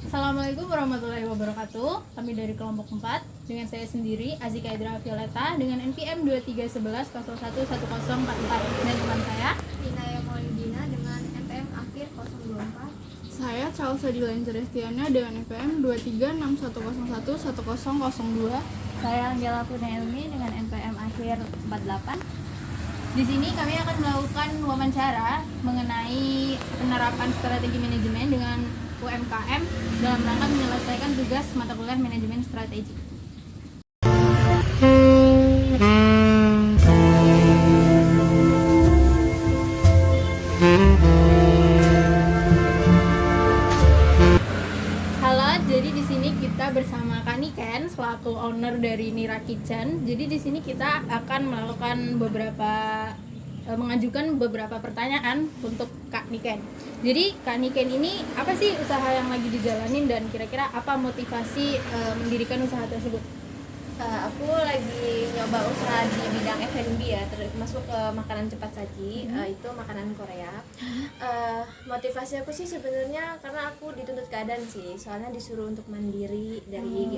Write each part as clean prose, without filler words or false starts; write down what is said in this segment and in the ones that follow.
Assalamualaikum warahmatullahi wabarakatuh. Kami dari kelompok 4 dengan saya sendiri Azika Idra Violeta dengan NPM 2311011044 dan teman saya Inaya Maulidina dengan NPM akhir 024. Saya Charles Dilan Celestiana dengan NPM 2361011002. Saya Anggela Purnailmi dengan NPM akhir 48. Di sini kami akan melakukan wawancara mengenai penerapan strategi manajemen dengan UMKM dalam rangka menyelesaikan tugas mata kuliah manajemen strategi. Halo, jadi di sini kita bersama Kak Niken selaku owner dari Nira Kitchen. Jadi di sini kita akan melakukan mengajukan beberapa pertanyaan untuk Kak Niken. Jadi Kak Niken ini apa sih usaha yang lagi dijalanin dan kira-kira apa motivasi mendirikan usaha tersebut? Aku lagi nyoba usaha di bidang F&B ya, termasuk ke makanan cepat saji, itu makanan Korea. Motivasi aku sih sebenarnya karena aku dituntut keadaan sih, soalnya disuruh untuk mandiri dari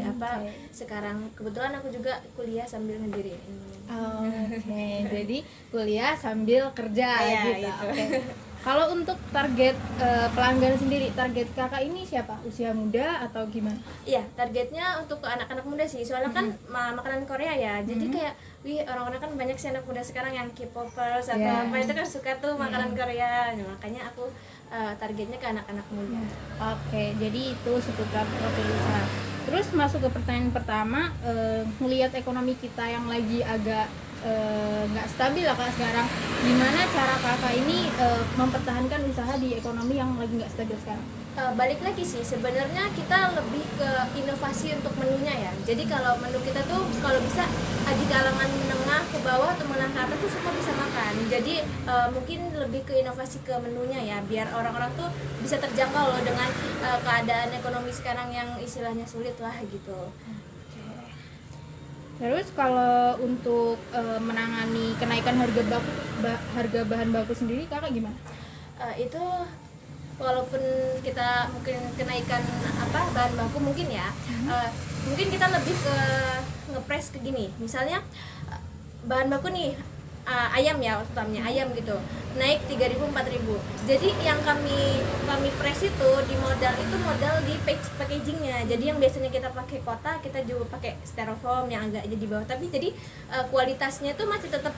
sekarang kebetulan aku juga kuliah sambil ngedirin. Oke, jadi kuliah sambil kerja gitu. Gitu. Oke. Kalau untuk target pelanggan sendiri, target kakak ini siapa? Usia muda atau gimana? Iya, targetnya untuk ke anak-anak muda sih, soalnya kan makanan Korea ya, jadi kayak orang-orang kan banyak sih anak muda sekarang yang K-popers atau apa itu kan suka tuh makanan Korea. Nah, makanya aku targetnya ke anak-anak muda. Oke, jadi itu seputar profil usaha. Terus masuk ke pertanyaan pertama, melihat ekonomi kita yang lagi agak nggak stabil lah kak sekarang, gimana cara kakak ini mempertahankan usaha di ekonomi yang lagi nggak stabil sekarang? Balik lagi sih, sebenarnya kita lebih ke inovasi untuk menunya ya. Jadi kalau menu kita tuh kalau bisa di kalangan menengah ke bawah atau menengah ke atas tuh semua bisa makan. Jadi mungkin lebih ke inovasi ke menunya ya, biar orang-orang tuh bisa terjangkau loh dengan keadaan ekonomi sekarang yang istilahnya sulit lah gitu. Terus kalau untuk menangani kenaikan harga bahan baku sendiri kakak gimana? Itu walaupun kita mungkin kenaikan bahan baku mungkin ya, mungkin kita lebih ke ngepres ke gini, misalnya bahan baku nih ayam ya, utamanya ayam gitu naik 3.000 4.000. Jadi yang kami press itu di modal di packagingnya. Jadi yang biasanya kita pakai kotak, kita juga pakai styrofoam yang agak jadi bawah, tapi jadi kualitasnya tuh masih tetap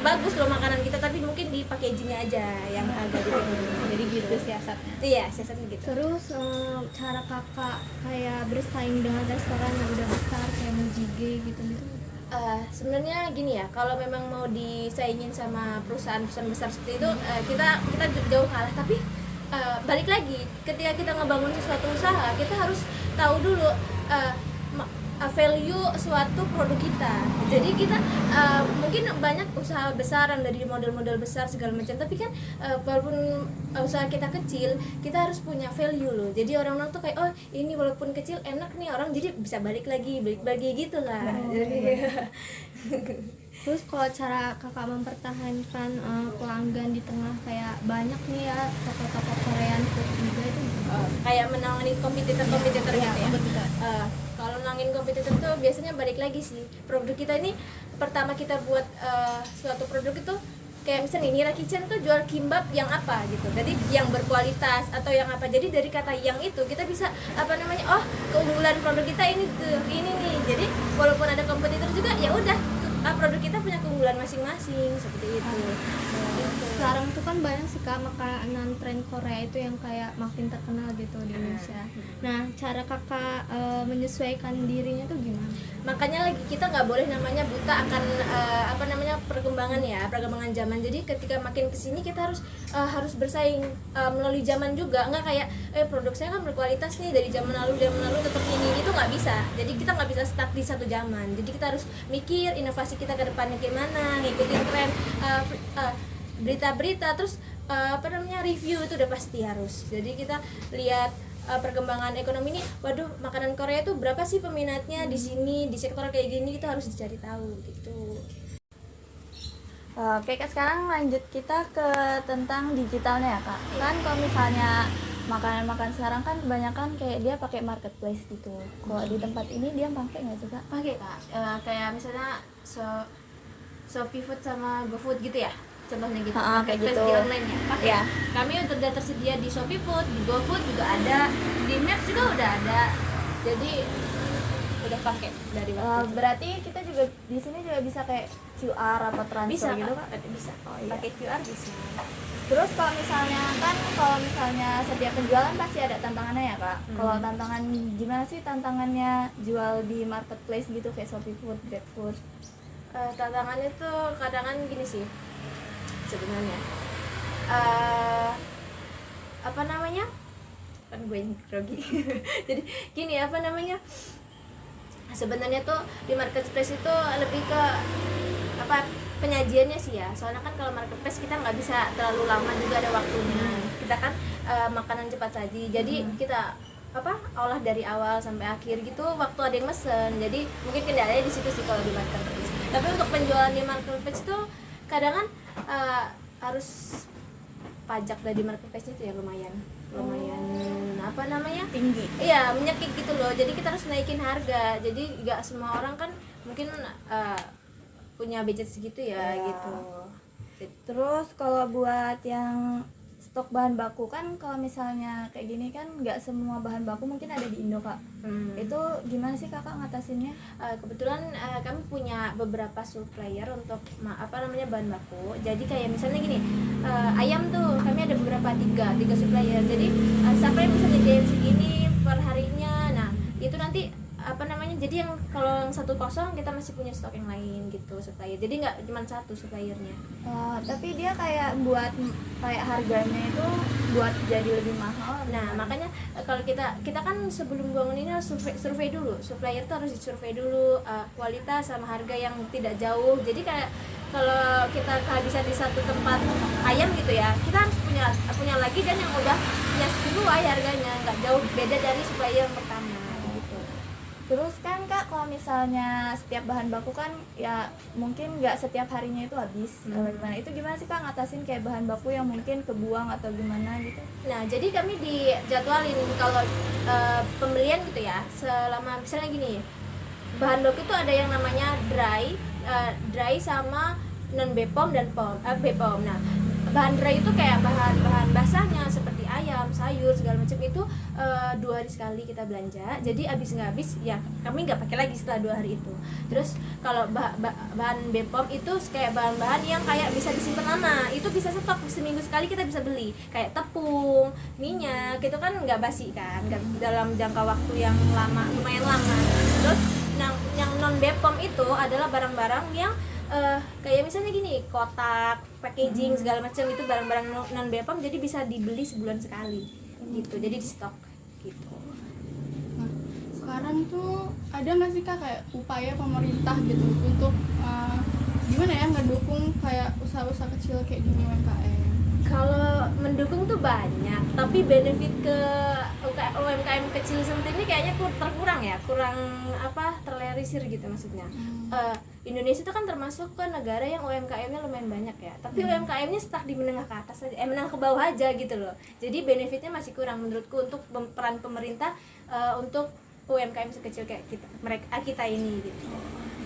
bagus loh makanan kita, tapi mungkin di packagingnya aja yang agak Jadi gitu siasatnya. Iya, siasatnya gitu. Terus cara kakak kayak bersaing dengan restoran yang udah besar kayak Mujige gitu-gitu? Sebenarnya gini ya, kalau memang mau disaingin sama perusahaan-perusahaan besar seperti itu, kita jauh kalah. Tapi balik lagi, ketika kita ngebangun sesuatu usaha, kita harus tahu dulu value suatu produk kita. Jadi kita mungkin banyak usaha besar yang dari model-model besar segala macam, tapi kan walaupun usaha kita kecil, kita harus punya value loh. Jadi orang-orang tuh kayak, oh ini walaupun kecil enak nih orang, jadi bisa balik lagi gitu lah. Terus kalau cara kakak mempertahankan pelanggan di tengah kayak banyak nih ya toko-toko Korean food juga itu kayak menangani kompetitor gitu ya. Kalau nangin kompetitor tuh biasanya balik lagi sih, produk kita ini pertama kita buat suatu produk itu kayak misalnya Nira Kitchen tuh jual kimbap yang apa gitu, jadi yang berkualitas atau yang apa. Jadi dari kata yang itu kita bisa keunggulan produk kita ini nih. Jadi walaupun ada kompetitor juga ya udah produk kita punya keunggulan masing-masing seperti itu. sekarang tuh kan banyak sih kak makanan tren Korea itu yang kayak makin terkenal gitu di Indonesia. Nah cara kakak menyesuaikan dirinya tuh gimana? Makanya lagi kita nggak boleh namanya buta akan perkembangan zaman. Jadi ketika makin kesini kita harus bersaing melalui zaman juga, nggak kayak produk saya kan berkualitas nih dari zaman lalu tetap ini, itu nggak bisa. Jadi kita nggak bisa stuck di satu zaman. Jadi kita harus mikir inovasi kita ke depannya gimana, ngikutin tren berita-berita, terus review itu udah pasti harus. Jadi kita lihat perkembangan ekonomi ini, waduh makanan Korea itu berapa sih peminatnya di sini, di sektor kayak gini, kita harus dicari tahu gitu. Oke Kak, sekarang lanjut kita ke tentang digitalnya ya Kak. Kan kalau misalnya makanan-makanan sekarang kan kebanyakan kayak dia pakai marketplace gitu. Kalau di tempat ini dia pakai nggak sih Kak? Pakai Kak. Kayak misalnya Shopee Food sama GoFood gitu ya, contohnya gitu. Kayak Marketplace gitu. di online ya. Pakai. Iya. Kami udah tersedia di Shopee Food, di GoFood juga ada, di Maps juga udah ada. Jadi udah pakai dari waktu itu. Berarti kita juga di sini juga bisa kayak QR atau transfer Bisa gitu Kak. Kak? Bisa. Oh, iya. Pakai QR bisa. Terus kalau misalnya setiap penjualan pasti ada tantangannya ya Kak. Kalau tantangan gimana sih tantangannya jual di marketplace gitu kayak Shopee Food, GrabFood? Tantangannya tuh kadang kan gini sih sebenarnya, apa namanya, kan gue yang grogi. Jadi gini, apa namanya, sebenarnya tuh di marketplace itu lebih ke apa, penyajiannya sih ya. Soalnya kan kalau marketplace kita nggak bisa terlalu lama juga, ada waktunya. Kita kan makanan cepat saji, jadi kita apa, olah dari awal sampai akhir gitu, waktu ada yang mesen. Jadi mungkin kendalanya di situ sih kalau di marketplace. Tapi untuk penjualan di marketplace tuh kadang kan harus pajak dari marketplace itu ya lumayan apa namanya, Tinggi. iya, menyekik gitu loh. Jadi kita harus naikin harga. Jadi nggak semua orang kan mungkin punya budget segitu ya, Iya. gitu. Terus kalau buat yang stok bahan baku kan kalau misalnya kayak gini kan nggak semua bahan baku mungkin ada di Indo Kak. Itu gimana sih Kakak ngatasinnya? Kebetulan kami punya beberapa supplier untuk apa namanya, bahan baku. Jadi kayak misalnya gini, ayam tuh kami ada beberapa tiga supplier. Jadi siapa yang bisa nyediain segini per harinya. Nah itu nanti apa namanya, jadi yang kalau yang satu kosong kita masih punya stok yang lain gitu, supplier. Jadi nggak cuma satu suppliernya. Tapi dia kayak buat kayak harganya itu buat jadi lebih mahal. Nah makanya kalau kita kan sebelum bangun ini harus survei dulu, supplier tuh harus disurvei dulu, kualitas sama harga yang tidak jauh. Jadi kayak kalau kita kehabisan di satu tempat ayam gitu ya, kita harus punya lagi, dan yang udah punya sesuai harganya, nggak jauh beda dari supplier yang pertama gitu. Terus kan Kak kalau misalnya setiap bahan baku kan ya mungkin nggak setiap harinya itu habis. Gimana? Itu gimana sih Kak ngatasin kayak bahan baku yang mungkin kebuang atau gimana gitu? Nah, jadi kami dijadwalin kalau pembelian gitu ya, selama misalnya gini, bahan baku itu ada yang namanya dry sama non BPOM dan BPOM. Nah, bahan dry itu kayak bahan basahnya seperti ayam, sayur, segala macam itu 2 hari sekali kita belanja. Jadi habis nggak habis ya kami nggak pakai lagi setelah 2 hari itu. Terus kalau bahan BPOM itu kayak bahan-bahan yang kayak bisa disimpan lama, itu bisa stok seminggu sekali kita bisa beli. Kayak tepung, minyak, itu kan nggak basi kan, dalam jangka waktu yang lama, lumayan lama. Terus yang non BPOM itu adalah barang-barang yang kayak misalnya gini, kotak, packaging segala macam, itu barang-barang non BPOM, jadi bisa dibeli sebulan sekali gitu, jadi di stok gitu. Nah, sekarang tuh ada nggak sih Kak kayak upaya pemerintah gitu untuk gimana ya ngedukung kayak usaha-usaha kecil kayak gini UMKM? Kalau mendukung tuh banyak, tapi benefit ke UMKM kecil seperti ini kayaknya kurang ya, kurang apa, terrealisir gitu maksudnya. Indonesia itu kan termasuk ke negara yang UMKM-nya lumayan banyak ya, tapi UMKM-nya stuck di menengah ke atas aja, menengah ke bawah aja gitu loh. Jadi benefitnya masih kurang menurutku untuk peran pemerintah untuk UMKM sekecil kayak kita ini gitu.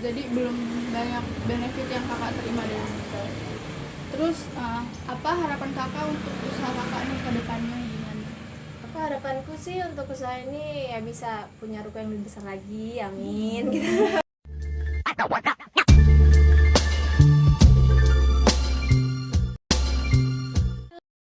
Jadi belum banyak benefit yang Kakak terima dari itu. Terus apa harapan Kakak untuk usaha Kakak nih ke depannya gimana? Harapanku sih untuk usaha ini ya bisa punya ruko yang lebih besar lagi, amin gitu.